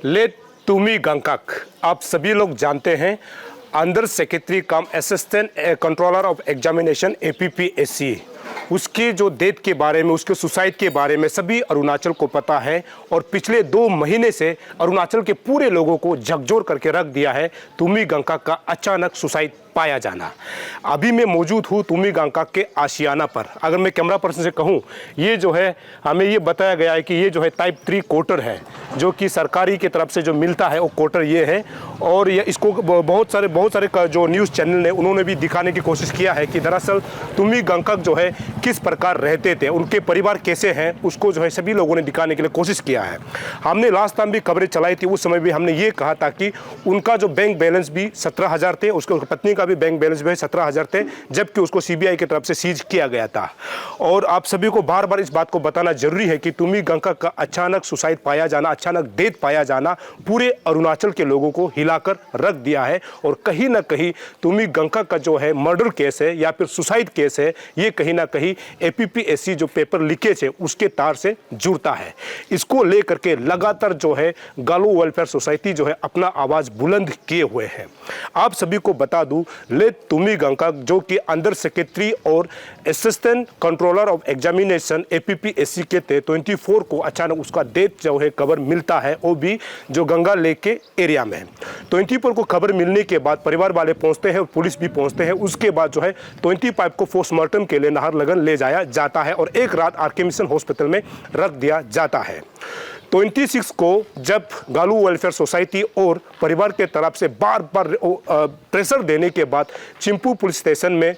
ले तुमी गंगकक आप सभी लोग जानते हैं, under secretary come assistant controller of examination APPSC, उसकी जो डेथ के बारे में, उसके सुसाइड के बारे में सभी अरुणाचल को पता है। और पिछले 2 महीने से अरुणाचल के पूरे लोगों को झकझोर करके रख दिया है तुमी गंगकक का अचानक सुसाइड पाया जाना। अभी मैं मौजूद हूँ तुमी गंगकक के आशियाना पर। अगर मैं कैमरा पर्सन से कहूँ, ये जो है हमें ये बताया गया है कि ये जो है टाइप 3 क्वार्टर है, जो कि सरकारी की तरफ से जो मिलता है वो क्वार्टर ये है। और ये इसको बहुत सारे जो न्यूज़ चैनल ने उन्होंने भी दिखाने की कोशिश किया है कि दरअसल तुमी गंगकक जो है किस प्रकार रहते थे, उनके परिवार कैसे हैं, उसको जो है सभी लोगों ने दिखाने के लिए कोशिश किया है। हमने लास्ट टाइम भी खबरें चलाई थी, उस समय भी हमने ये कहा था कि उनका जो बैंक बैलेंस भी 17,000 थे, उसके पत्नी का भी बैंक बैलेंस भी 17,000 थे, जबकि उसको CBI की तरफ से सीज किया गया था। और आप सभी को बार बार इस बात को बताना जरूरी है कि तुमी गंगकक का अचानक सुसाइड पाया जाना, अचानक डेथ पाया जाना पूरे अरुणाचल के लोगों को हिलाकर रख दिया है। और कहीं ना कहीं तुमी गंगकक का जो है मर्डर केस है या फिर सुसाइड केस है, ये कहीं ना कहीं APPSC जो पेपर लीकेज है उसके तार से जुड़ता है। इसको लेकर के लगातार जो है गालो वेलफेयर सोसाइटी जो है अपना आवाज बुलंद किए हुए है। आप सभी को बता दूं, ले तुमी गंगकक जो कि अंडर सेक्रेटरी और assistant controller of examination APPSC के थे, 24 को अचानक उसका डेथ जो है खबर मिलता है, वो भी जो गंगा लेक के एरिया में। 24 को खबर मिलने के बाद परिवार वाले पहुंचते हैं और पुलिस भी पहुंचते हैं। उसके बाद जो है 25 को पोस्टमार्टम के लिए नाहरलगुन ले जाया जाता है और एक रात RK मिशन हॉस्पिटल में रख दिया जाता है। 26 को जब गालू वेलफेयर सोसाइटी और परिवार के तरफ से बार बार प्रेशर देने के बाद चिंपू पुलिस स्टेशन में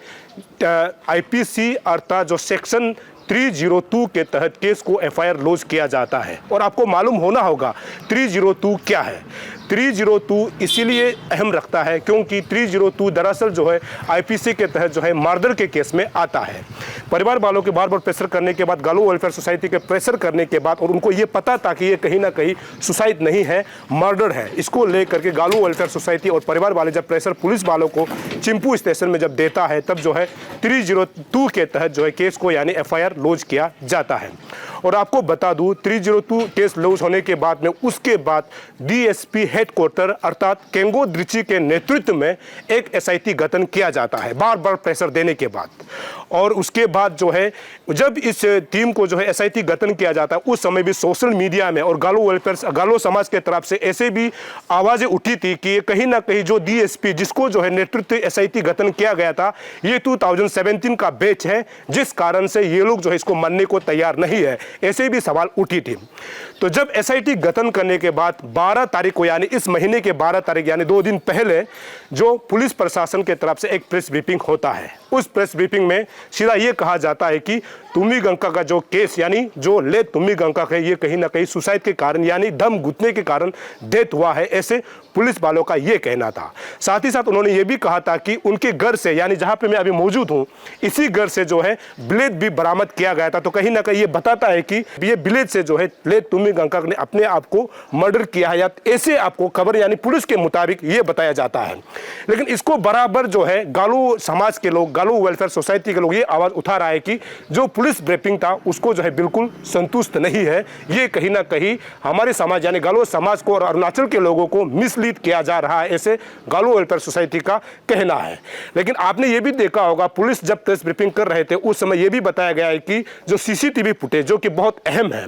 IPC अर्थात जो सेक्शन 302 के तहत केस को FIR लॉन्च किया जाता है। और आपको मालूम होना होगा 302 क्या है। 302 इसीलिए अहम रखता है क्योंकि 302 दरअसल जो है IPC के तहत जो है मर्डर के केस में आता है। परिवार वालों के बार बार प्रेशर करने के बाद, गालो वेलफेयर सोसाइटी के प्रेशर करने के बाद, और उनको ये पता था कि ये कहीं ना कहीं सुसाइड नहीं है, मर्डर है, इसको लेकर के गालो वेलफेयर सोसाइटी और परिवार वाले जब प्रेशर पुलिस वालों को चिंपू स्टेशन में जब देता है, तब जो है 302 के तहत जो है केस को यानी FIR लॉन्च किया जाता है। और आपको बता दूं 302 केस लॉन्च होने के बाद में उसके बाद DSP हेडक्वार्टर अर्थात केंगो द्रिची के नेतृत्व में एक SIT गठन किया जाता है, बार बार प्रेशर देने के बाद। और उसके बाद जो है जब इस टीम को जो है SIT गठन किया जाता है, उस समय भी सोशल मीडिया में और गालो समाज के तरफ से ऐसे भी आवाजें उठी थी कि ये कहीं ना कहीं जो DSP जिसको जो है नेतृत्व SIT गठन किया गया था, ये 2017 का बैच है, जिस कारण से ये लोग जो है इसको मानने को तैयार नहीं है, ऐसे भी सवाल उठी थी। तो जब SIT गठन करने के बाद 12 तारीख को यानी इस महीने के 12 तारीख यानी 2 दिन पहले जो पुलिस प्रशासन के तरफ से एक प्रेस ब्रीफिंग होता है। उस प्रेस ब्रीफिंग में सीधा ये कहा जाता है कि तुमी गंगकक का जो केस यानी जो ले तुमी गंगकक है, ये कहीं ना कहीं सुसाइड के कारण यानी दम घुटने के कारण डेथ हुआ है, ऐसे पुलिस वालों का ये कहना था। साथ ही साथ उन्होंने ये भी कहा था कि उनके घर से यानी जहां पे मैं अभी मौजूद हूं, इसी घर से जो है ब्लेड भी बरामद किया गया था। तो कहीं ना कहीं ये बताता है कि ये ब्लेड से जो है ले तुमी गंगकक ने अपने आप को मर्डर किया है, या ऐसे आपको खबर यानी पुलिस के मुताबिक ये बताया जाता है। लेकिन इसको बराबर जो है गालो समाज के लोग, गालो वेलफेयर सोसाइटी के लोग ये आवाज उठा रहा है कि जो पुलिस ब्रीफिंग था उसको जो है बिल्कुल संतुष्ट नहीं है। ये कहीं ना कहीं हमारे समाज यानी गालो समाज को और अरुणाचल के लोगों को मिसलीड किया जा रहा है, ऐसे गालो वेलफेयर सोसाइटी का कहना है। लेकिन आपने ये भी देखा होगा, पुलिस जब प्रेस ब्रीफिंग कर रहे थे उस समय ये भी बताया गया है कि जो CCTV फुटेज जो कि बहुत अहम है,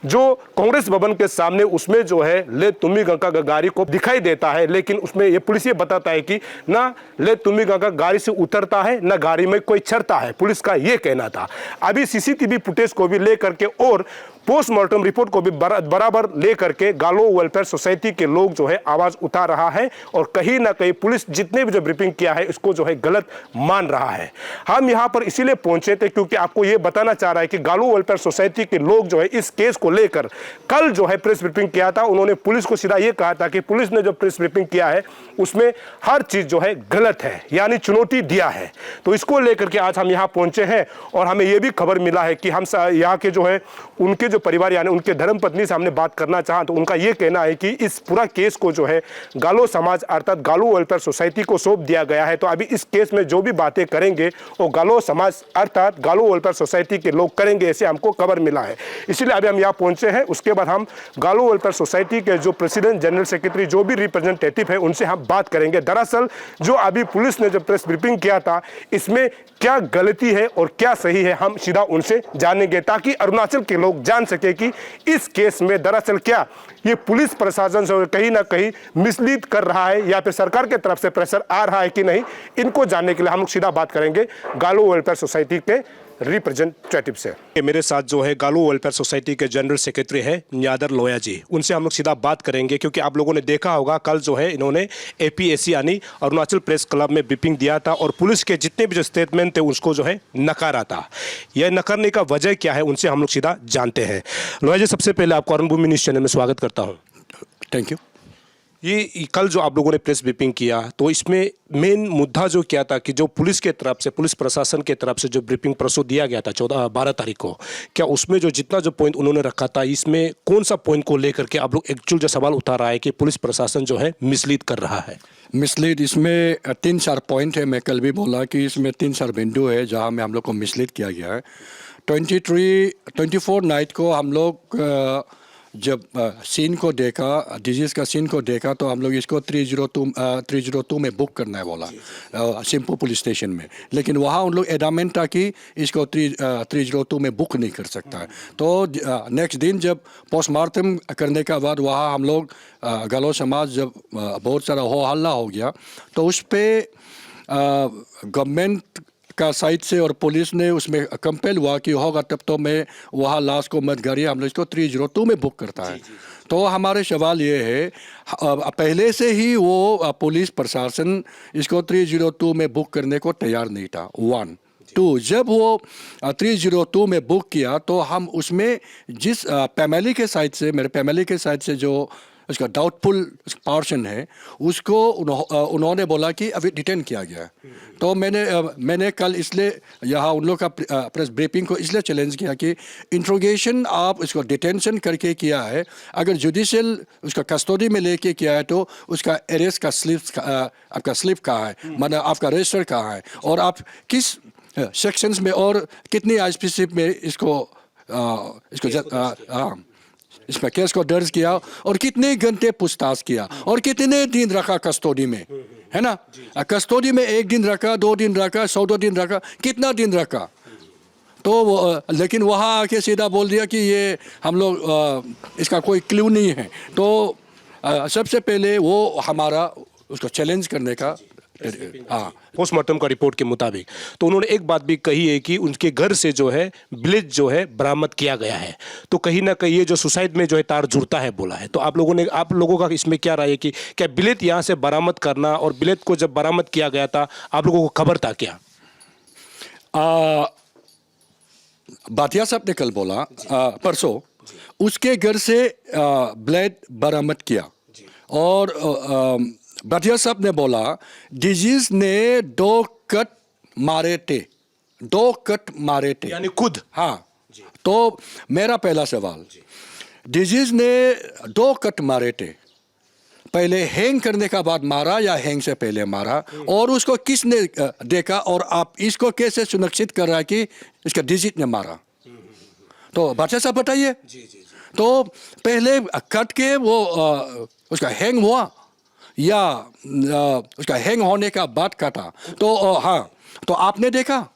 जो कांग्रेस भवन के सामने उसमें जो है ले तुमी गंगकक गाड़ी को दिखाई देता है, लेकिन उसमें ये पुलिस ये बताता है कि ना ले तुमी गंगकक गाड़ी से उतरता है ना गाड़ी में कोई चढ़ता है, पुलिस का ये कहना था। अभी CCTV फुटेज को भी लेकर के और पोस्टमार्टम रिपोर्ट को भी बराबर लेकर के गालो वेलफेयर सोसाइटी के लोग जो है आवाज उठा रहा है, और कहीं ना कहीं पुलिस जितने भी जो ब्रीफिंग किया है इसको जो है गलत मान रहा है। हम यहाँ पर इसीलिए पहुंचे थे क्योंकि आपको ये बताना चाह रहा है कि गालो वेलफेयर सोसाइटी के लोग जो है इस केस को लेकर कल जो है प्रेस ब्रीफिंग किया था। उन्होंने पुलिस को सीधा ये कहा था कि पुलिस ने जो प्रेस ब्रीफिंग किया है उसमें हर चीज जो है गलत है, यानी चुनौती दिया है। तो इसको लेकर के आज हम यहाँ पहुंचे हैं और हमें यह भी खबर मिला है कि हम यहाँ के जो है उनके जो जो परिवार यानी उनके धर्मपत्नी से हमने बात करना चाहा तो उनका ये कहना है कि इस पूरा केस को जो है गालो समाज अर्थात गालो वेलफेयर सोसाइटी को सौंप दिया गया है। तो अभी इस केस में जो भी बातें करेंगे वो गालो समाज अर्थात गालो वेलफेयर सोसाइटी के लोग करेंगे, ऐसे हमको खबर मिला है। इसीलिए अभी हम यहाँ पहुंचे हैं। उसके बाद हम गालो वेलफेयर सोसाइटी के जो प्रेसिडेंट, जनरल सेक्रेटरी, जो भी रिप्रेजेंटेटिव है उनसे हम बात करेंगे। दरअसल जो अभी पुलिस ने जो प्रेस ब्रीफिंग किया था इसमें क्या गलती है और क्या सही है, हम सीधा उनसे जानेंगे ताकि अरुणाचल के लोग जान सके कि इस केस में दरअसल क्या ये पुलिस प्रशासन से कहीं ना कहीं मिसलीड कर रहा है या फिर सरकार की तरफ से प्रेशर आ रहा है कि नहीं। इनको जानने के लिए हम लोग सीधा बात करेंगे गालो वेलफेयर सोसाइटी के रिप्रेजेंटेटिव से। मेरे साथ जो है गालो वेलफेयर सोसाइटी के जनरल सेक्रेटरी है न्यादर लोया जी, उनसे हम लोग सीधा बात करेंगे क्योंकि आप लोगों ने देखा होगा कल जो है इन्होंने APSC यानी अरुणाचल प्रेस क्लब में ब्रीफिंग दिया था और पुलिस के जितने भी जो स्टेटमेंट थे उसको जो है नकारा था। यह नकारने का वजह क्या है उनसे हम लोग सीधा जानते हैं। लोया जी, सबसे पहले आपको अरुण भूमि न्यूज़ चैनल में स्वागत करता हूँ। Thank you. ये कल जो आप लोगों ने प्रेस ब्रीफिंग किया तो इसमें मेन मुद्दा जो क्या था कि जो पुलिस के तरफ से, पुलिस प्रशासन के तरफ से जो ब्रीफिंग परसों दिया गया था 12 तारीख को, क्या उसमें जो जितना जो पॉइंट उन्होंने रखा था इसमें कौन सा पॉइंट को लेकर के आप लोग एक्चुअल जो सवाल उठा रहा है कि पुलिस प्रशासन जो है मिसलीड कर रहा है? मिसलीड इसमें 3-4 पॉइंट है। मैं कल भी बोला कि इसमें 3-4 बिंदु है जहां में हम लोग को मिसलीड किया गया है। 24 नाइट को हम लोग जब सीन को देखा, डिजीज़ का सीन को देखा तो हम लोग इसको 302 में बुक करना है बोला सिंपो पुलिस स्टेशन में, लेकिन वहाँ उन लोग एडामेंट था कि इसको 302 में बुक नहीं कर सकता है। तो नेक्स्ट दिन जब पोस्टमार्टम करने के बाद वहाँ हम लोग गालो समाज जब बहुत सारा हो हल्ला हो गया तो उस पर गवर्नमेंट का साइड से और पुलिस ने उसमें कंपेल हुआ कि होगा तब तो मैं वहाँ लाश को मत करिए, हम लोग इसको 302 में बुक करता है। तो हमारे सवाल ये है, पहले से ही वो पुलिस प्रशासन इसको 302 में बुक करने को तैयार नहीं था। 1 2 जब वो 302 में बुक किया तो हम उसमें जिस फैमिली के साइड से, मेरे फैमिली के साइड से जो उसका डाउटफुल पोर्शन है उसको उन्होंने बोला कि अभी डिटेन किया गया है। तो मैंने कल इसलिए यहाँ उन लोग का प्रेस ब्रीफिंग को इसलिए चैलेंज किया कि इंट्रोगेशन आप उसको डिटेंशन करके किया है, अगर जुडिशियल उसका कस्टडी में लेके किया है तो उसका अरेस्ट का स्लिप आपका स्लिप कहाँ है, मतलब आपका रजिस्टर कहाँ है और आप किस सेक्शंस में और कितनी IPC में इसको इसमें केस को दर्ज किया और कितने घंटे पूछताछ किया और कितने दिन रखा कस्टडी में, है ना। कस्टडी में 1 दिन रखा, 2 दिन रखा, 14 दिन रखा, कितना दिन रखा। तो लेकिन वहाँ आके सीधा बोल दिया कि ये हम लोग इसका कोई क्लू नहीं है। तो सबसे पहले वो हमारा उसको चैलेंज करने का पोस्टमार्टम का रिपोर्ट के मुताबिक तो उन्होंने एक बात भी कही है कि उनके घर से जो है ब्लेड जो है बरामद किया गया है। तो कहीं ना कहीं ये जो सुसाइड में जो है तार जुड़ता है बोला है। तो आप लोगों का इसमें क्या राय है कि क्या ब्लेड यहाँ से बरामद करना और ब्लेड को जब बरामद किया गया था आप लोगों को खबर था क्या? भाटिया साहब ने कल बोला परसों उसके घर से ब्लेड बरामद किया और भाटिया साहब ने बोला डिजीज ने 2 कट मारे थे, 2 कट मारे थे यानी खुद। हाँ, तो मेरा पहला सवाल, डिजीज ने 2 कट मारे थे, पहले हैंग करने का बाद मारा या हैंग से पहले मारा और उसको किसने देखा और आप इसको कैसे सुनिश्चित कर रहा है कि इसका डिजीज ने मारा? तो भाटिया साहब बताइए। तो पहले कट के वो उसका हैंग हुआ या उसका हैंग होने का बाद काटा? तो हाँ, तो आपने देखा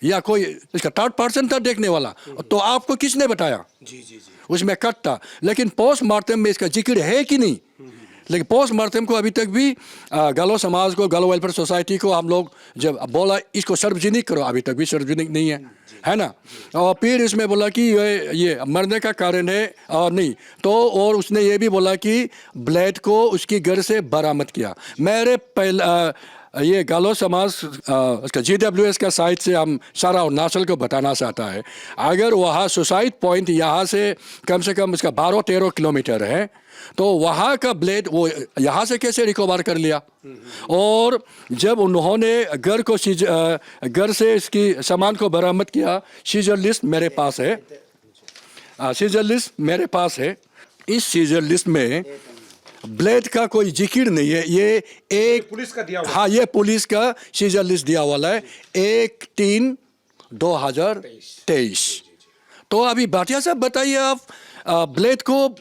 या कोई इसका 3rd पर्सन था देखने वाला? तो आपको किसने बताया? उसमें कट था, लेकिन पोस्टमार्टम में इसका जिक्र है कि नहीं? लेकिन पोस्टमार्टम को अभी तक भी गालो समाज को, गालो वेलफेयर सोसाइटी को हम लोग जब बोला इसको सार्वजनिक करो, अभी तक भी सार्वजनिक नहीं है ना। और फिर इसमें बोला कि ये मरने का कारण है नहीं, तो और उसने ये भी बोला कि ब्लेड को उसकी घर से बरामद किया। मेरे ये गालो समाज उसका GWS का साइड से हम सारा अरुणाचल को बताना चाहता है, अगर वहाँ सुसाइड पॉइंट यहाँ से कम उसका 12-13 किलोमीटर है तो वहाँ का ब्लेड वो यहाँ से कैसे रिकवर कर लिया? और जब उन्होंने घर से इसकी सामान को बरामद किया, सीजर लिस्ट मेरे पास है, सीजर लिस्ट मेरे पास है। इस सीजर लिस्ट में ब्लेड का कोई जिक्र नहीं है। ये एक पुलिस का दिया हुआ। हाँ, ये पुलिस का सीजर लिस्ट दिया हुआ है 1/3/2023। तो अभी भाटिया साहब बताइए, आप ब्लेड को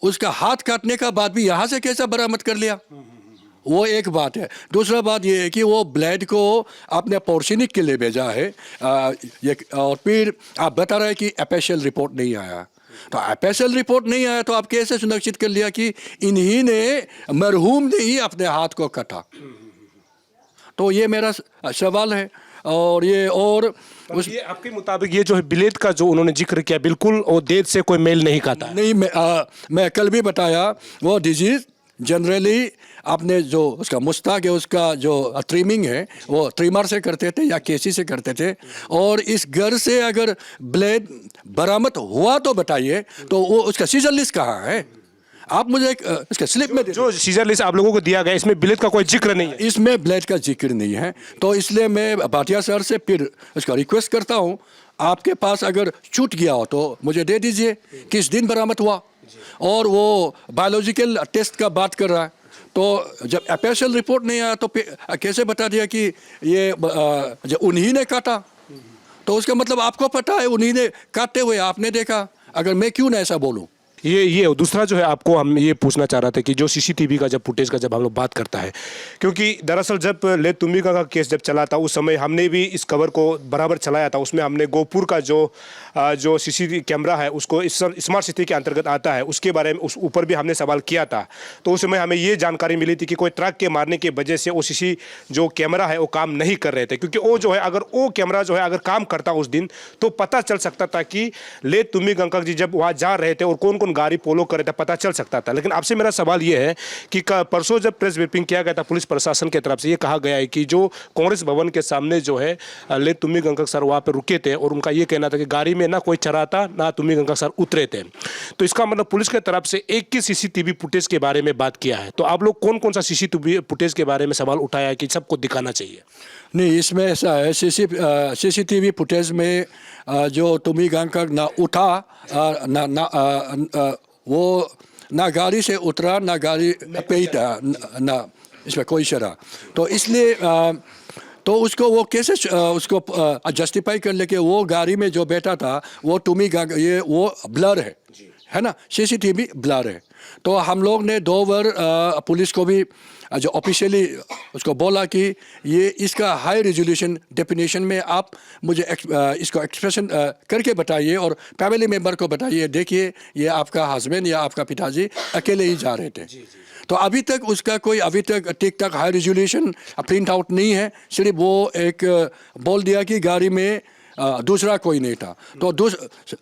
उसका हाथ काटने का बाद भी यहाँ से कैसा बरामद कर लिया? वो एक बात है। दूसरा बात ये है कि वो ब्लेड को आपने पोर्शनिक के लिए भेजा है, और फिर आप बता रहे हैं कि एपेशियल रिपोर्ट नहीं आया। तो एपेशियल रिपोर्ट नहीं आया तो आप कैसे सुनिश्चित कर लिया कि इन्हीं ने, मरहूम ने ही अपने हाथ को काटा? तो ये मेरा सवाल है। और ये और ये आपके मुताबिक ये जो है ब्लेड का जो उन्होंने जिक्र किया, बिल्कुल वो डेथ से कोई मेल नहीं खाता है। नहीं, मैं कल भी बताया, वो डिजीज जनरली आपने जो उसका मुस्ताक है, उसका जो ट्रिमिंग है वो ट्रिमर से करते थे या केसी से करते थे। और इस घर से अगर ब्लेड बरामद हुआ तो बताइए, तो वो उसका सीजर लिस्ट कहाँ है? आप मुझे इसका स्लिप में जो सीजर लिस्ट आप लोगों को दिया गया, इसमें ब्लेड का कोई जिक्र नहीं है। इसमें ब्लेड का जिक्र नहीं है। तो इसलिए मैं भाटिया सर से फिर इसका रिक्वेस्ट करता हूँ, आपके पास अगर छूट गया हो तो मुझे दे दीजिए, किस दिन बरामद हुआ। और वो बायोलॉजिकल टेस्ट का बात कर रहा है, तो जब एपेशियल रिपोर्ट नहीं आया तो कैसे बता दिया कि ये जब उन्हीं ने काटा? तो उसका मतलब आपको पता है उन्हीं ने काटते हुए आपने देखा। अगर मैं क्यों ना ऐसा बोलूं? ये दूसरा जो है आपको हम ये पूछना चाह रहा था कि जो सीसीटीवी का जब फुटेज का जब हम लोग बात करता है, क्योंकि दरअसल जब ले तुम्बिका का केस जब चला था उस समय हमने भी इस खबर को बराबर चलाया था। उसमें हमने गोपुर का जो सीसीटीवी कैमरा है उसको स्मार्ट सिटी के अंतर्गत आता है, उसके बारे में उस ऊपर भी हमने सवाल किया था। तो उस समय हमें ये जानकारी मिली थी कि कोई ट्रक के मारने की वजह से वो सीसी जो कैमरा है वो काम नहीं कर रहे थे, क्योंकि वो जो है अगर वो कैमरा जो है अगर काम करता उस दिन तो पता चल सकता था कि ले तुम्बिका जी जब वहाँ जा रहे थे और कौन गाड़ी फॉलो कर रहे थे, पता चल सकता था। लेकिन आपसे मेरा सवाल यह है कि परसों जब प्रेस ब्रीफिंग किया गया था पुलिस प्रशासन की तरफ से, ये कहा गया है कि जो कांग्रेस भवन के सामने जो है ले तुम्बिका सर वहाँ पे रुके थे और उनका ये कहना था कि गाड़ी में ना कोई चढ़ा था ना तुम्बिका सर उतरे थे। तो इसका मतलब पुलिस की तरफ से एक ही सीसीटीवी फुटेज के बारे में बात किया है। तो आप लोग कौन कौन सा सीसीटीवी फुटेज के बारे में सवाल उठाया है कि सबको दिखाना चाहिए? नहीं, इसमें ऐसा है, सीसीटीवी फुटेज में जो तुम्बिका ना उठा, वो ना गाड़ी से उतरा ना गाड़ी पे ही था, ना इसमें कोई शरा। तो इसलिए तो उसको वो कैसे उसको जस्टिफाई कर ले कि वो गाड़ी में जो बैठा था वो तुम्बिका, ये वो ब्लर है ना, सीसीटीवी ब्लर है। तो हम लोग ने 2 बार पुलिस को भी जो ऑफिशियली उसको बोला कि ये इसका हाई रेजोल्यूशन डेफिनेशन में आप मुझे इसको एक्सप्रेशन करके बताइए और फैमिली मेम्बर को बताइए, देखिए ये आपका हस्बैंड या आपका पिताजी अकेले ही जा रहे थे। तो अभी तक उसका कोई ठीक ठाक हाई रेजोल्यूशन प्रिंट आउट नहीं है। सिर्फ वो एक बोल दिया कि गाड़ी में दूसरा कोई नहीं था। तो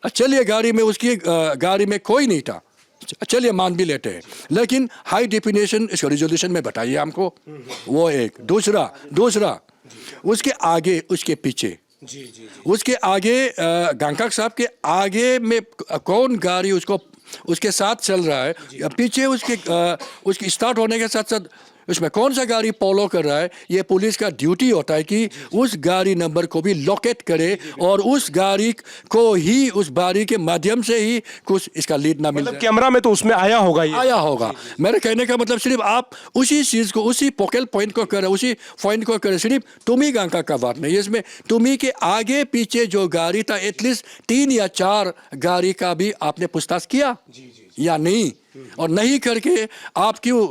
चलिए गाड़ी में उसकी गाड़ी में कोई नहीं था, चलिए मान भी लेते हैं, लेकिन हाई डेफिनेशन इसका रिजोल्यूशन में बताइए हमको। वो एक। दूसरा उसके आगे उसके पीछे उसके आगे गंकाक साहब के आगे में कौन गाड़ी उसके साथ चल रहा है, पीछे उसकी स्टार्ट होने के साथ साथ उसमें कौन सा गाड़ी फॉलो कर रहा है। ये पुलिस का ड्यूटी होता है कि उस गाड़ी नंबर को भी लोकेट करे और उस गाड़ी को ही, उस गाड़ी के माध्यम से ही कुछ इसका लीड ना मिले। मतलब कैमरा में तो उसमें आया होगा। मेरे कहने का मतलब सिर्फ आप उसी चीज़ को, उसी फोकल पॉइंट को करें, उसी पॉइंट को करें, सिर्फ तुम्बिका का बात नहीं। इसमें तुम्ही के आगे पीछे जो गाड़ी था एटलीस्ट 3 या 4 गाड़ी का भी आपने पूछताछ किया या नहीं? और नहीं करके आप क्यों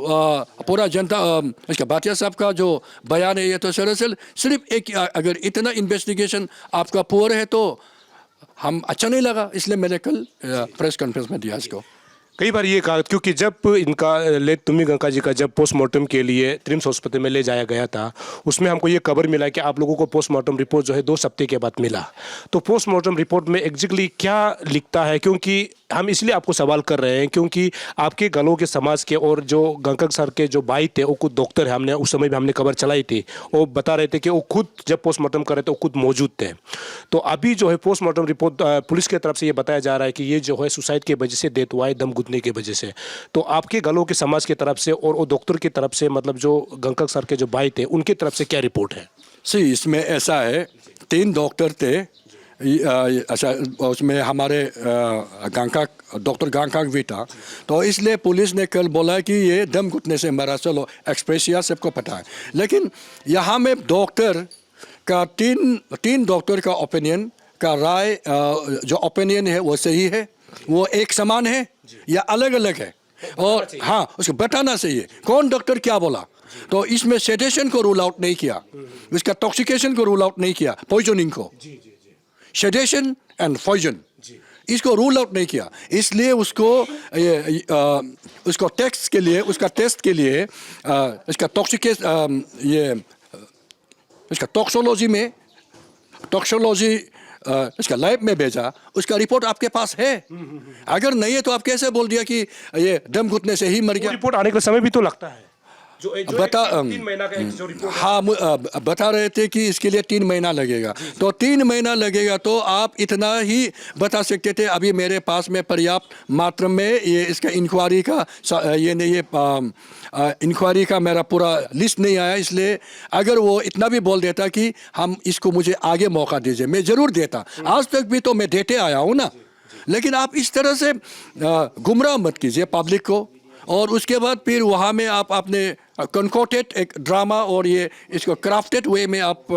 पूरा जनता इसका भाटिया साहब का जो बयान है ये तो सरासर सिर्फ एक, अगर इतना इन्वेस्टिगेशन आपका पुअर है तो हम अच्छा नहीं लगा, इसलिए मैंने कल प्रेस कॉन्फ्रेंस में दिया इसको। कई बार ये कहा, क्योंकि जब इनका ले तुम्बिका जी का जब पोस्टमार्टम के लिए ट्रिम्स हॉस्पिटल में ले जाया गया था, उसमें हमको ये खबर मिला कि आप लोगों को पोस्टमार्टम रिपोर्ट जो है 2 हफ्ते के बाद मिला। तो पोस्टमार्टम रिपोर्ट में एग्जैक्टली क्या लिखता है? क्योंकि हम इसलिए आपको सवाल कर रहे हैं क्योंकि आपके गलों के समाज के और जो गंकाक सर के जो भाई थे वो खुद डॉक्टर है, हमने उस समय भी हमने खबर चलाई थी, वो बता रहे थे कि वो खुद जब पोस्टमार्टम कर रहे थे वो खुद मौजूद थे। तो अभी जो है पोस्टमार्टम रिपोर्ट पुलिस की तरफ से ये बताया जा रहा है कि ये जो है सुसाइड की वजह से डेथ हुआ है, दम घुटने की वजह से। तो आपके गलों के समाज की तरफ से और वो डॉक्टर की तरफ से, मतलब जो गंकाक सर के जो भाई थे उनकी तरफ से क्या रिपोर्ट है? इसमें ऐसा है, 3 डॉक्टर थे अच्छा उसमें हमारे गांकाक डॉक्टर गांकाक भी था, तो इसलिए पुलिस ने कल बोला कि ये दम घुटने से मरा। चलो एक्सप्रेसिया सबको पता है, लेकिन यहाँ में डॉक्टर का तीन डॉक्टर का ओपिनियन का राय, जो ओपिनियन है वो सही है, वो एक समान है या अलग अलग है, और हाँ उसको बताना चाहिए कौन डॉक्टर क्या बोला। तो इसमें सेडेशन को रूल आउट नहीं किया, इसका टॉक्सिकेशन को रूल आउट नहीं किया, पॉइजनिंग को, सेडेशन एंड पॉइजन इसको रूल आउट नहीं किया। इसलिए उसको उसको टेस्ट के लिए, उसका टेस्ट के लिए इसका टॉक्सिकेशन इसका टॉक्सोलॉजी इसका लैब में भेजा, उसका रिपोर्ट आपके पास है। अगर नहीं है तो आप कैसे बोल दिया कि ये दम घुटने से ही मर गया? रिपोर्ट आने का समय भी तो लगता है, जो बता 3 महीना का एक जो रिपोर्ट है। हाँ बता रहे थे कि इसके लिए 3 महीना लगेगा, तो 3 महीना लगेगा तो आप इतना ही बता सकते थे अभी मेरे पास में पर्याप्त मात्रा में ये इसका इंक्वायरी का इंक्वायरी का मेरा पूरा लिस्ट नहीं आया, इसलिए अगर वो इतना भी बोल देता कि हम इसको मुझे आगे मौका दीजिए, मैं ज़रूर देता। आज तक भी तो मैं देते आया हूँ ना। लेकिन आप इस तरह से गुमराह मत कीजिए पब्लिक को, और उसके बाद फिर वहाँ में आप आपने कंकोटेड एक ड्रामा और ये इसको क्राफ्टेड वे में आप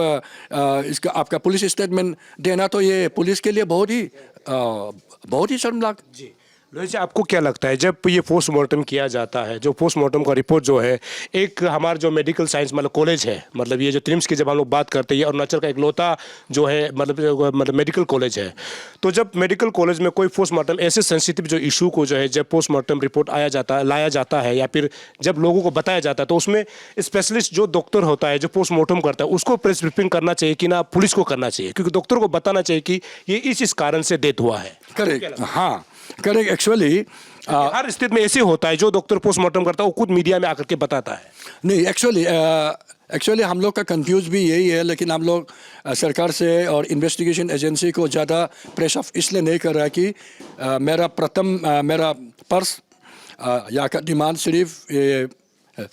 इसका आपका पुलिस स्टेटमेंट देना, तो ये पुलिस के लिए बहुत ही शर्मनाक। जी लोहित जी, आपको क्या लगता है जब ये पोस्टमार्टम किया जाता है, जो पोस्टमार्टम का रिपोर्ट जो है, एक हमारा जो मेडिकल साइंस मतलब कॉलेज है, मतलब ये जो ट्रिम्स की जब हम लोग बात करते हैं, ये अरुणाचल का इकलौता जो है मतलब मेडिकल कॉलेज है, तो जब मेडिकल कॉलेज में कोई पोस्टमार्टम ऐसे सेंसिटिव जो इशू को जो है जब पोस्टमार्टम रिपोर्ट लाया जाता है या फिर जब लोगों को बताया जाता है, तो उसमें स्पेशलिस्ट जो डॉक्टर होता है जो पोस्टमार्टम करता है उसको प्रेस ब्रीफिंग करना चाहिए कि ना पुलिस को करना चाहिए, क्योंकि डॉक्टर को बताना चाहिए कि ये इस कारण से डेथ हुआ है। करेक्ट, हाँ करेक्ट। एक्चुअली हर स्थिति में ऐसे होता है, जो डॉक्टर पोस्टमार्टम करता है वो खुद मीडिया में आकर के बताता है। नहीं, एक्चुअली हम लोग का कंफ्यूज भी यही है, लेकिन हम लोग सरकार से और इन्वेस्टिगेशन एजेंसी को ज़्यादा प्रेशर इसलिए नहीं कर रहा है कि मेरा पर्स या का डिमांड सिर्फ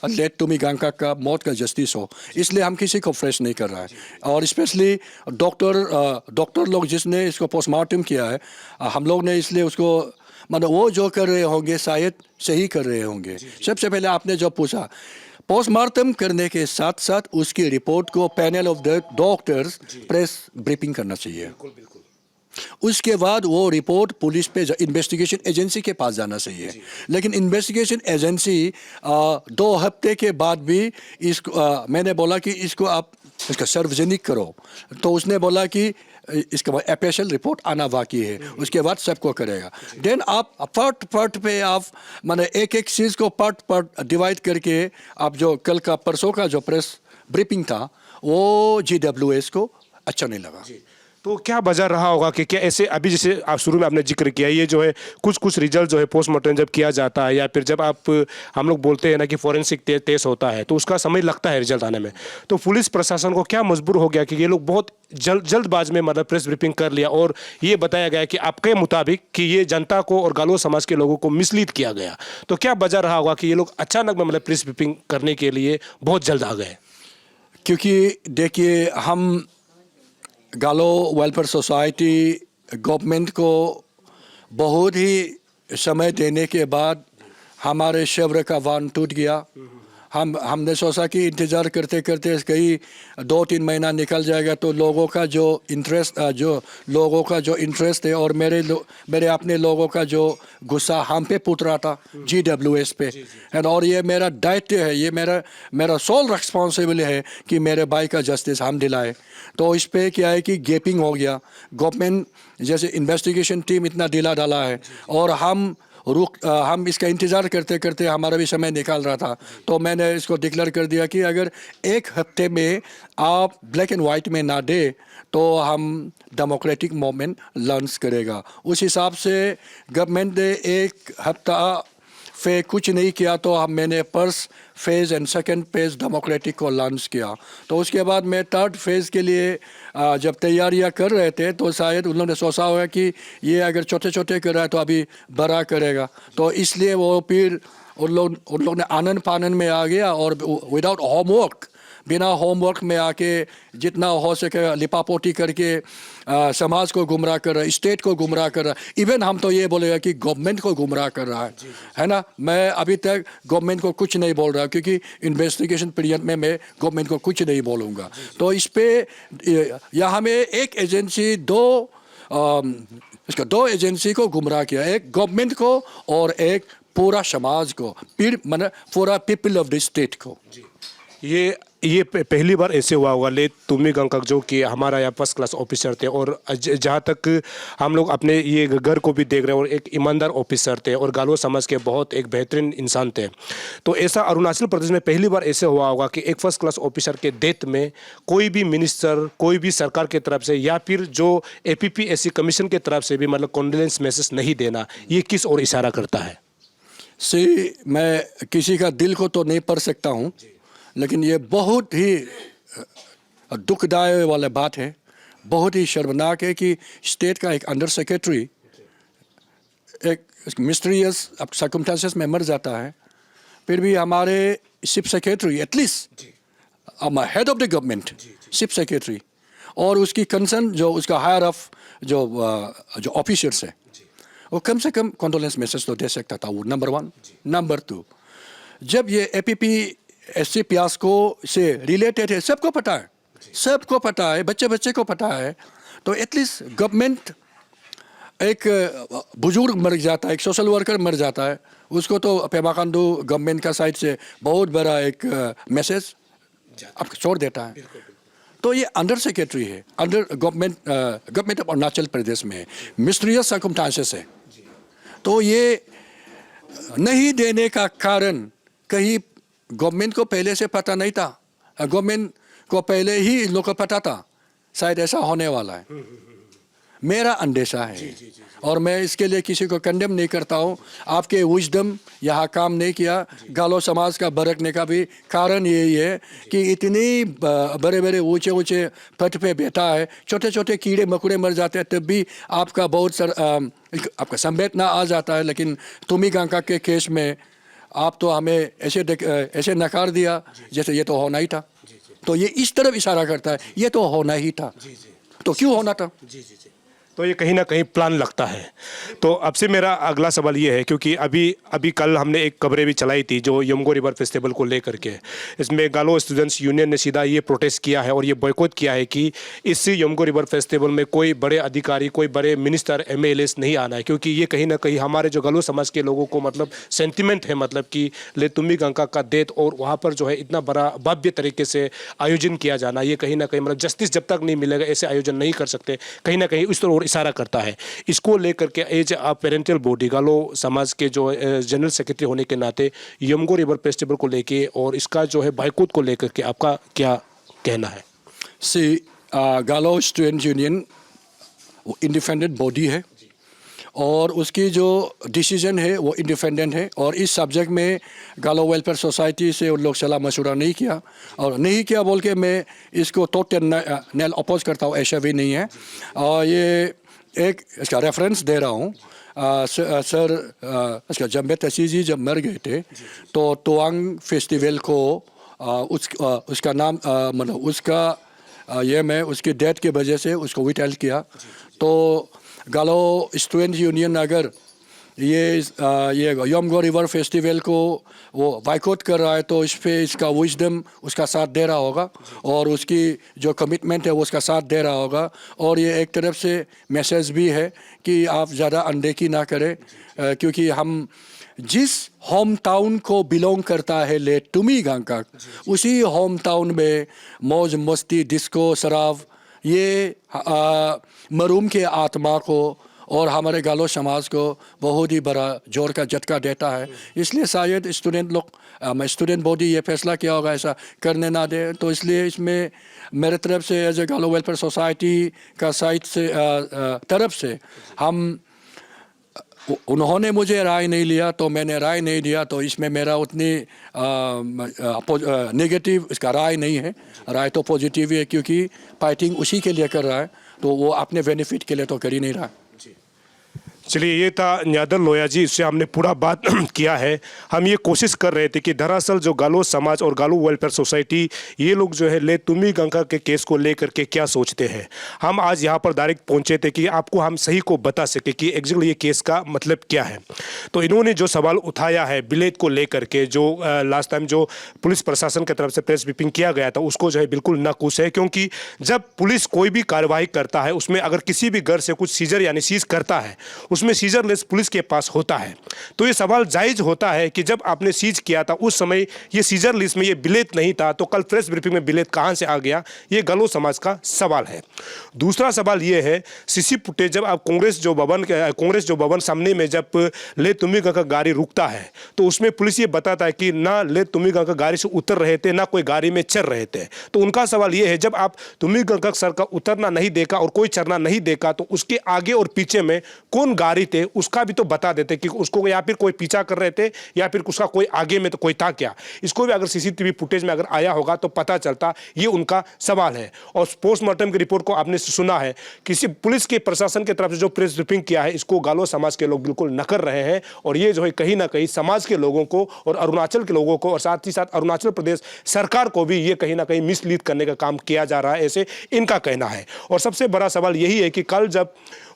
लेट टुमी गांकाक का मौत का जस्टिस हो, इसलिए हम किसी को फ्रेश नहीं कर रहा है। और स्पेशली डॉक्टर लोग जिसने इसको पोस्टमार्टम किया है, हम लोग ने इसलिए उसको मतलब वो जो कर रहे होंगे शायद सही कर रहे होंगे। सबसे पहले आपने जो पूछा, पोस्टमार्टम करने के साथ साथ उसकी रिपोर्ट को panel of the doctors press briefing करना चाहिए। उसके बाद वो रिपोर्ट पुलिस पे इन्वेस्टिगेशन एजेंसी के पास जाना चाहिए। लेकिन इन्वेस्टिगेशन एजेंसी 2 हफ्ते के बाद भी इसको मैंने बोला कि इसको आप इसका सार्वजनिक करो, तो उसने बोला कि इसके बाद स्पेशल रिपोर्ट आना बाकी है, उसके बाद सबको करेगा। देन आप पार्ट पे आप माने एक चीज़ को पार्ट डिवाइड करके आप जो कल का परसों का जो प्रेस ब्रीफिंग था वो GWS को अच्छा नहीं लगा। तो क्या वजह रहा होगा कि क्या ऐसे अभी जैसे आप शुरू में आपने जिक्र किया, ये जो है कुछ रिजल्ट जो है पोस्टमार्टम जब किया जाता है या फिर जब हम लोग बोलते हैं ना कि फॉरेंसिक टेस्ट होता है, तो उसका समय लगता है रिजल्ट आने में, तो पुलिस प्रशासन को क्या मजबूर हो गया कि ये लोग बहुत जल्दबाज में मतलब प्रेस ब्रीफिंग कर लिया और ये बताया गया कि आपके मुताबिक कि ये जनता को और गालो समाज के लोगों को मिसलीड किया गया। तो क्या वजह रहा होगा कि ये लोग अचानक में मतलब प्रेस ब्रीफिंग करने के लिए बहुत जल्द आ गए? क्योंकि देखिए, हम गालो वेलफेयर सोसाइटी गवर्नमेंट को बहुत ही समय देने के बाद हमारे शिविर का वान टूट गया। हमने सोचा कि इंतज़ार करते करते कई 2-3 महीना निकल जाएगा तो लोगों का जो इंटरेस्ट है और मेरे अपने लोगों का जो गुस्सा हम पे पुट रहा था GWS पे है, और ये मेरा दायित्व है, ये मेरा सोल रिस्पॉन्सिबल है कि मेरे भाई का जस्टिस हम दिलाए। तो इस पे क्या है कि गैपिंग हो गया, गवर्नमेंट जैसे इन्वेस्टिगेशन टीम इतना ढीला डाला है और हम इसका इंतज़ार करते करते हमारा भी समय निकाल रहा था। तो मैंने इसको डिक्लेयर कर दिया कि अगर 1 हफ्ते में आप ब्लैक एंड वाइट में ना दे तो हम डेमोक्रेटिक मूवमेंट लॉन्च करेगा। उस हिसाब से गवर्नमेंट ने 1 हफ्ता पे कुछ नहीं किया तो मैंने first phase and second phase democratic को लॉन्च किया। तो उसके बाद मैं 3rd फेज़ के लिए जब तैयारियां कर रहे थे तो शायद उन्होंने सोचा होगा कि ये अगर छोटे छोटे कर रहा है तो अभी बड़ा करेगा, तो इसलिए वो फिर उन लोग ने आनंद फानन में आ गया और विदाउट होमवर्क बिना होमवर्क में आके जितना हो सके लिपापोती करके समाज को गुमराह कर रहा है, स्टेट को गुमराह कर रहा है। इवन हम तो ये बोलेगा कि गवर्नमेंट को गुमराह कर रहा है ना। मैं अभी तक गवर्नमेंट को कुछ नहीं बोल रहा क्योंकि इन्वेस्टिगेशन पीरियड में मैं गवर्नमेंट को कुछ नहीं बोलूँगा। तो इस पर यहाँ में एक एजेंसी दो एजेंसी को गुमराह किया, एक गवर्नमेंट को और एक पूरा समाज को, मतलब पूरा पीपल ऑफ द स्टेट को। ये पहली बार ऐसे हुआ होगा ले तुम्ही गंगकक जो कि हमारा यहाँ फर्स्ट क्लास ऑफिसर थे और जहाँ तक हम लोग अपने ये घर को भी देख रहे हैं और एक ईमानदार ऑफिसर थे और गालो समाज के बहुत एक बेहतरीन इंसान थे। तो ऐसा अरुणाचल प्रदेश में पहली बार ऐसे हुआ होगा कि एक फर्स्ट क्लास ऑफिसर के डेथ में कोई भी मिनिस्टर, कोई भी सरकार की तरफ से या फिर जो APPSC कमीशन की तरफ से भी मतलब कॉन्डोलेंस मैसेज नहीं देना, ये किस ओर इशारा करता है? मैं किसी का दिल को तो नहीं पढ़ सकता हूँ, लेकिन ये बहुत ही दुखदायक वाला बात है, बहुत ही शर्मनाक है कि स्टेट का एक अंडर सेक्रेटरी एक मिस्टीरियस सर्कमस्टेंसेस में मर जाता है। फिर भी हमारे chief secretary, at least head of the government chief secretary और उसकी कंसर्न जो उसका हायर ऑफ जो ऑफिसर्स है, वो कम से कम कॉन्डोलेंस मैसेज तो दे सकता था। वो नंबर 1। नंबर 2, जब ये APPSC फियास्को से रिलेटेड है, सबको पता है, बच्चे को पता है, तो एटलीस्ट गवर्नमेंट एक बुजुर्ग मर जाता है, एक सोशल वर्कर मर जाता है, उसको तो पेमा खांडू गवर्नमेंट का साइड से बहुत बड़ा एक मैसेज आपको छोड़ देता है। तो ये अंडर सेक्रेटरी है, under government of Arunachal Pradesh में मिस्टीरियस सर्कमस्टेंसेस है। तो ये नहीं देने का कारण कहीं गवर्नमेंट को पहले से पता नहीं था, गवर्नमेंट को पहले ही इन लोगों को पता था शायद ऐसा होने वाला है। मेरा अंदेशा है और मैं इसके लिए किसी को कंडेम नहीं करता हूँ। आपके विजडम यहाँ काम नहीं किया। गालो समाज का भड़कने का भी कारण यही है कि इतनी बड़े बड़े ऊंचे पद पे बैठा है, छोटे छोटे कीड़े मकोड़े मर जाते हैं तब भी आपका बहुत आपका संवेदना आ जाता है। लेकिन तुम्ही गंगकक के केस में आप तो हमें ऐसे नकार दिया जैसे ये तो होना ही था। तो ये इस तरफ इशारा करता है, ये तो होना ही था। तो क्यों होना था? तो ये कहीं ना कहीं प्लान लगता है। तो अब से मेरा अगला सवाल ये है, क्योंकि अभी कल हमने एक खबरें भी चलाई थी जो यमगो रिवर फेस्टिवल को लेकर के, इसमें गालो स्टूडेंट्स यूनियन ने सीधा ये प्रोटेस्ट किया है और ये बॉयकॉट किया है कि इस यमगो रिवर फेस्टिवल में कोई बड़े अधिकारी, कोई बड़े मिनिस्टर, MLAs नहीं आना है, क्योंकि ये कहीं ना कहीं हमारे जो गालो समाज के लोगों को मतलब सेंटिमेंट है, मतलब कि ले तुम्ही गंगकक का डेथ और वहाँ पर जो है इतना बड़ा भव्य तरीके से आयोजन किया जाना, ये कहीं ना कहीं मतलब जस्टिस जब तक नहीं मिलेगा ऐसे आयोजन नहीं कर सकते, कहीं ना कहीं इस तरह इशारा करता है। इसको लेकर के एज अ पेरेंटल बॉडी गालो समाज के जो जनरल सेक्रेटरी होने के नाते यमगो रिवर फेस्टिवल को लेके और इसका जो है बाइकआउट को लेकर के आपका क्या कहना है? गालो स्टूडेंट यूनियन इंडिपेंडेंट बॉडी है और उसकी जो डिसीजन है वो इंडिपेंडेंट है और इस सब्जेक्ट में गालो वेलफेयर सोसाइटी से उन लोग सलाह मशवरा नहीं किया और नहीं किया बोल के मैं इसको टोटल अपोज करता हूँ, ऐसा भी नहीं है। और ये एक इसका रेफरेंस दे रहा हूँ। सर इसका जम्बे तसीजी जब मर गए थे तो तोआंग फेस्टिवल को उसका नाम मतलब उसका ये मैं उसकी डेथ की वजह से उसको विटेल किया। तो गालो स्टूडेंट यूनियन अगर ये यमगो रिवर फेस्टिवल को वो बाइकआउट कर रहा है तो इस पे इसका विजडम उसका साथ दे रहा होगा और उसकी जो कमिटमेंट है वो उसका साथ दे रहा होगा। और ये एक तरफ से मैसेज भी है कि आप ज़्यादा अनदेखी ना करें, क्योंकि हम जिस होम टाउन को बिलोंग करता है ले तुम्ही गंगकक, उसी होम टाउन में मौज मस्ती, डिस्को, शराब ये मरूम के आत्मा को और हमारे गालो समाज को बहुत ही बड़ा जोर का झटका देता है। इसलिए शायद स्टूडेंट बॉडी ये फैसला किया होगा ऐसा करने ना दे। तो इसलिए इसमें मेरे तरफ से एज ए गालो वेलफेयर सोसाइटी का साइड से तरफ से हम उन्होंने मुझे राय नहीं लिया तो मैंने राय नहीं दिया, तो इसमें मेरा उतनी नेगेटिव इसका राय नहीं है। राय तो पॉजिटिव है क्योंकि फाइटिंग उसी के लिए कर रहा है, तो वो अपने बेनिफिट के लिए तो कर ही नहीं रहा। चलिए, ये था न्यादल लोया जी, इससे हमने पूरा बात किया है। हम ये कोशिश कर रहे थे कि दरअसल जो गालो समाज और गालो वेलफेयर सोसाइटी, ये लोग जो है ले तुम्ही गंगा के केस को लेकर के क्या सोचते हैं। हम आज यहाँ पर डायरेक्ट पहुँचे थे कि आपको हम सही को बता सके कि एग्जैक्टली ये केस का मतलब क्या है। तो इन्होंने जो सवाल उठाया है बिलेट को लेकर के, जो लास्ट टाइम जो पुलिस प्रशासन की तरफ से प्रेस ब्रीफिंग किया गया था, उसको जो है बिल्कुल नाखुश है। क्योंकि जब पुलिस कोई भी कार्रवाई करता है, उसमें अगर किसी भी घर से कुछ सीजर यानी सीज करता है, उसमें सीजर लिस्ट पुलिस के पास होता है। तो ये सवाल जायज होता है कि जब आपने सीज किया था उस समय ये सीजर लिस्ट में ये बिलेट नहीं था, तो कल प्रेस ब्रीफिंग में बिलेट कहां से आ गया, ये गलो समाज का सवाल है। दूसरा सवाल ये है, सीसी फुटेज जब आप कांग्रेस जो भवन सामने में जब ले तुम्हिगा का गाड़ी रुकता है, तो उसमें पुलिस ये बताता है कि ना ले तुम्हिगा का गाड़ी से उतर रहे थे, ना कोई गाड़ी में चढ़ रहे थे। तो उनका सवाल ये है, जब आप तुम्हिगा सर का उतरना नहीं देखा और कोई चढ़ना नहीं देखा, तो उसके आगे और पीछे में कौन गाड़ी थे उसका भी तो बता देते कि उसको या फिर कोई पीछा कर रहे थे या फिर उसका कोई आगे में तो कोई था क्या। इसको भी अगर सीसीटीवी फुटेज में अगर आया होगा तो पता चलता। ये उनका सवाल है। और पोस्टमार्टम की रिपोर्ट को आपने सुना है, किसी पुलिस के प्रशासन की तरफ से जो प्रेस ब्रीफिंग किया है, इसको गालो समाज के लोग बिल्कुल नकार रहे हैं। और ये जो है कहीं ना कहीं समाज के लोगों को और अरुणाचल के लोगों को और साथ ही साथ अरुणाचल प्रदेश सरकार को भी ये कहीं ना कहीं मिसलीड करने का काम किया जा रहा है, ऐसे इनका कहना है। और सबसे बड़ा सवाल यही है कि कल जब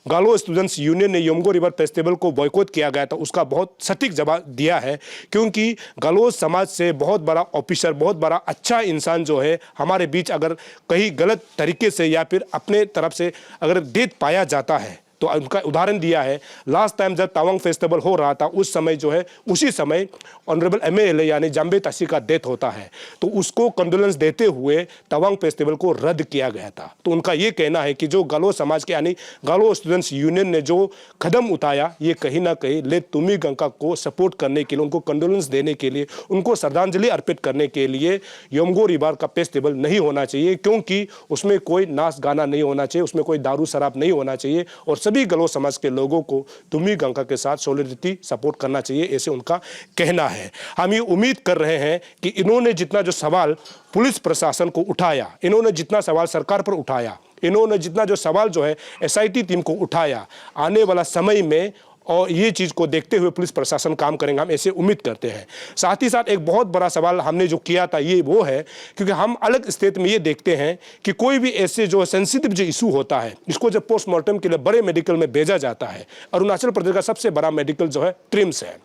गालो स्टूडेंट्स यूनियन ने योमगो रिवर फेस्टिवल को बॉयकॉट किया गया था, उसका बहुत सटीक जवाब दिया है। क्योंकि गालो समाज से बहुत बड़ा ऑफिसर, बहुत बड़ा अच्छा इंसान जो है हमारे बीच अगर कहीं गलत तरीके से या फिर अपने तरफ से अगर डेथ पाया जाता है, तो उनका उदाहरण दिया है। लास्ट टाइम जब तवांग फेस्टिवल हो रहा था, उस समय जो है उसी समय ऑनरेबल MLA यानी जाम्बे ताशी का डेथ होता है, तो उसको कंडोलेंस देते हुए तवांग फेस्टिवल को रद्द किया गया था। तो उनका ये कहना है कि जो गालो समाज के यानी गालो स्टूडेंट्स यूनियन ने जो कदम उठाया, ये कहीं ना कहीं ले तुम्ही गंगा को सपोर्ट करने के लिए, उनको कंडोलेंस देने के लिए, उनको श्रद्धांजलि अर्पित करने के लिए योमगो रिवर का फेस्टिवल नहीं होना चाहिए। क्योंकि उसमें कोई नाच गाना नहीं होना चाहिए, उसमें कोई दारू शराब नहीं होना चाहिए। और सभी गलो समाज के लोगों को तुम्ही गंगा के साथ सॉलिडरिटी सपोर्ट करना चाहिए, ऐसे उनका कहना है। हम ये उम्मीद कर रहे हैं कि इन्होंने जितना जो सवाल पुलिस प्रशासन को उठाया, इन्होंने जितना सवाल सरकार पर उठाया, इन्होंने जितना जो सवाल जो है SIT टीम को उठाया, आने वाला समय में और ये चीज़ को देखते हुए पुलिस प्रशासन काम करेंगे, हम ऐसे उम्मीद करते हैं। साथ ही साथ एक बहुत बड़ा सवाल हमने जो किया था ये वो है, क्योंकि हम अलग स्टेट में ये देखते हैं कि कोई भी ऐसे जो सेंसिटिव जो इशू होता है, इसको जब पोस्टमार्टम के लिए बड़े मेडिकल में भेजा जाता है, अरुणाचल प्रदेश का सबसे बड़ा मेडिकल जो है ट्रिम्स है।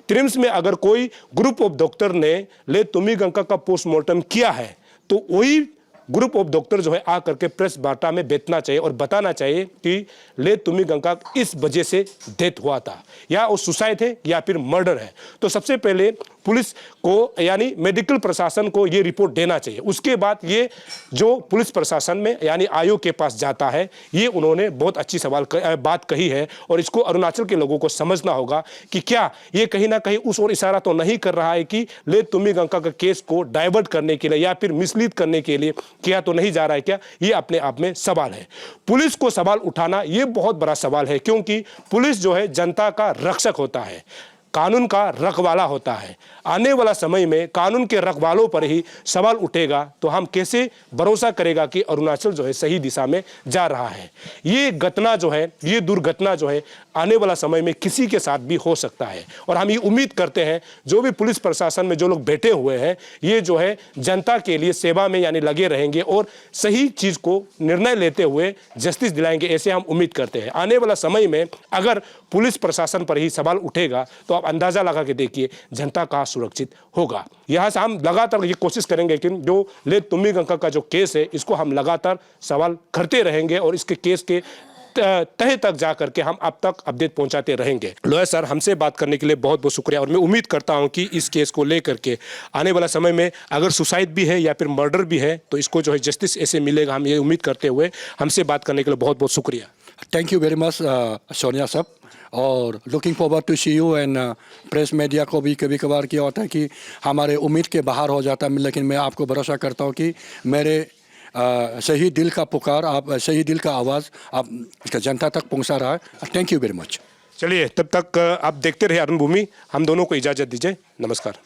ट्रिम्स में अगर कोई ग्रुप ऑफ डॉक्टर ने ले तुम्ही गंगा का पोस्टमार्टम किया है, तो वही ग्रुप ऑफ डॉक्टर जो है आ करके प्रेस वार्ता में बैठना चाहिए और बताना चाहिए कि ले तुम्ही गंगा इस वजह से डेथ हुआ था, या वो सुसाइड है या फिर मर्डर है। तो सबसे पहले पुलिस को यानी मेडिकल प्रशासन को ये रिपोर्ट देना चाहिए। उसके बाद ये जो पुलिस प्रशासन में यानी आयोग के पास जाता है, ये उन्होंने बहुत अच्छी बात कही है। और इसको अरुणाचल के लोगों को समझना होगा कि क्या ये कहीं ना कहीं उस ओर इशारा तो नहीं कर रहा है कि ले तुम्ही गंगा का केस को डाइवर्ट करने के लिए या फिर मिसलीड करने के लिए किया तो नहीं जा रहा है क्या। ये अपने आप में सवाल है। पुलिस को सवाल उठाना ये बहुत बड़ा सवाल है, क्योंकि पुलिस जो है जनता का रक्षक होता है, कानून का रखवाला होता है। आने वाला समय में कानून के रखवालों पर ही सवाल उठेगा तो हम कैसे भरोसा करेगा कि अरुणाचल जो है सही दिशा में जा रहा है। ये घटना जो है, ये दुर्घटना जो है आने वाला समय में किसी के साथ भी हो सकता है। और हम ये उम्मीद करते हैं जो भी पुलिस प्रशासन में जो लोग बैठे हुए हैं, ये जो है जनता के लिए सेवा में यानी लगे रहेंगे और सही चीज़ को निर्णय लेते हुए जस्टिस दिलाएंगे, ऐसे हम उम्मीद करते हैं। आने वाला समय में अगर पुलिस प्रशासन पर ही सवाल उठेगा तो आप अंदाजा लगा के देखिए जनता कहाँ सुरक्षित होगा। यहाँ से हम लगातार ये कोशिश करेंगे कि जो ले तुम्ही गंगा का जो केस है, इसको हम लगातार सवाल करते रहेंगे और इसके केस के तह तक जा करके हम अब तक अपडेट पहुंचाते रहेंगे। लोया सर, हमसे बात करने के लिए बहुत बहुत शुक्रिया। और मैं उम्मीद करता हूं कि इस केस को लेकर के आने वाला समय में अगर सुसाइड भी है या फिर मर्डर भी है तो इसको जो है जस्टिस ऐसे मिलेगा, हम ये उम्मीद करते हुए हमसे बात करने के लिए बहुत बहुत शुक्रिया। Thank you very much Sonia sahab, और looking forward to see you. And press media को भी कभी कभार क्या होता है कि हमारे उम्मीद के बाहर हो जाता है, लेकिन मैं आपको भरोसा करता हूँ कि मेरे सही दिल का पुकार, आप सही दिल का आवाज़ आप जनता तक पहुँचा रहा है। Thank you very much. चलिए, तब तक आप देखते रहे अरुण भूमि। हम दोनों को इजाज़त दीजिए। नमस्कार।